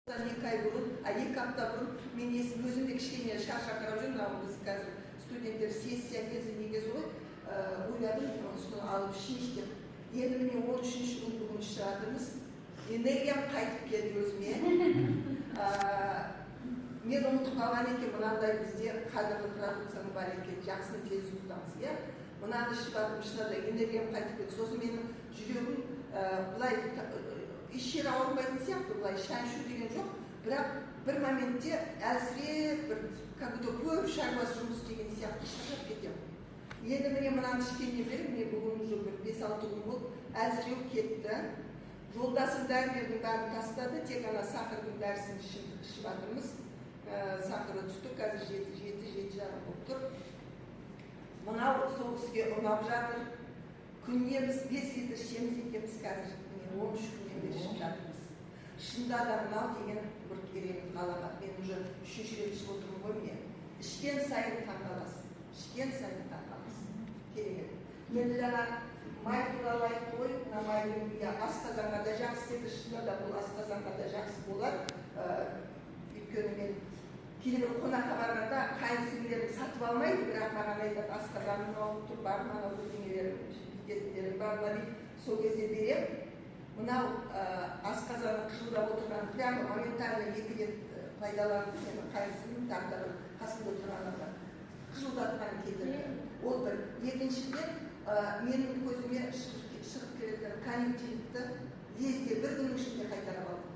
2 ай бұрын, 2 апта бұрын мен өзімде кішкене шаршап қарап жүрмін, мынау біз қазір студенттер сессия кезі негізі ғой, ойладым, осыны алып ішейінші деп. Енді міне 13-ші күн бүгін ішіп жатырмыз. Энергиям қайтып келді өзіме. Мен ұмытып қалған екен, мынандай бізде қадірлі продукцияның бар екен, жақсыны тез ұмытамыз, иә? Мынаны ішіп жатырмын, шынында энергиям қайтып келді. Сосын менің жүрегім былай ешер ауырмайтын сияқты, былай шай ішу деген жоқ, бірақ бір моментте әлсіреп, как будто көп шаруасы жұмыс істеген сияқты шаршап кетемін. Енді міне мынаны ішкеннен бері, міне бүгін уже бір 5-6 күн болды, әлсіреу кетті. Жолдасым дәрілердің бәрін тастады, тек ана сахардың дәрісін ішіп жатырмыз. Сахары түсті, қазір 7-7,5 болып тұр. Мынау сол кісіге ұнап жатыр. Күніне біз 5 литр ішеміз екенбіз қазір. 13 күннен бері ішіп жатырмыз. Шында да мынау деген бір керемет ғаламат. Мен уже 3-ші рет ішіп отырмын ғой міне. Ішкен сайын таңғаласың. Ішкен сайын таңғаласың. Керемет. Енді жаңа май туралы айтты ғой, мына майдың асқазанға да жақсы деді, шында да бұл асқазанға да жақсы болады. Өйткені мен кейбір қонаққа барғанда қайынсіңлілерім сатып алмайды, бірақ маған айтады, асқазаным ауырып тұр, бар мынау бірдеңелерім бар ма дейді, сол кезде беремін. Мынау асқазаны қыжылдап отырған, прямо моментально 2 рет пайдаланды, менің қайынсіңлім тағдыры қасында тұрғанымда қыжылдатқан кетірді. Ол бір. Екіншіден, менің көзіме шығып келетін конъюнктивитті лезде бір күннің ішінде қайтарып алдым.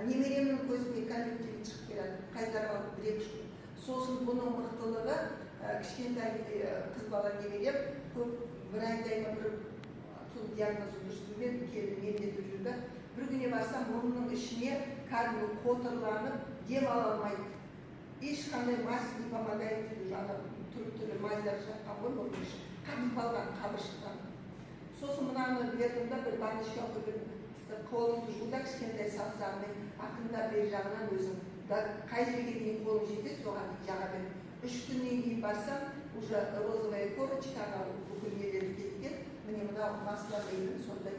Немеремнің көзіне конъюнктивит шығып келеді, қайтарып алдым 1-2 күн. Сосын бұның мықтылығы, кішкентай қыз бала немерем, көп бір айдайма бір сол диагнозы дұрыс білмедім, келді мемдетіп жүрді. Бір күне барсам, мұрнының ішіне кәдімгі қотырланып, дем ала алмайды. Ешқандай мазь не помогает, жаңа түрлі мазьдар жатқан ғой мұрнның іші. Қатып қалған, қабы шыққан. Сосын мынаны бердім да, бір баночка құйып, қолымды жуды, кішкентай саусағымен ақырындап бер жағынан өзім. Қай жерге дейін қолым жетеді, соған жаға бердім. 3 күннен кейін барсам, уже розовая корочка, бүкіл нелері кеткен. Міне мынау маслар сондай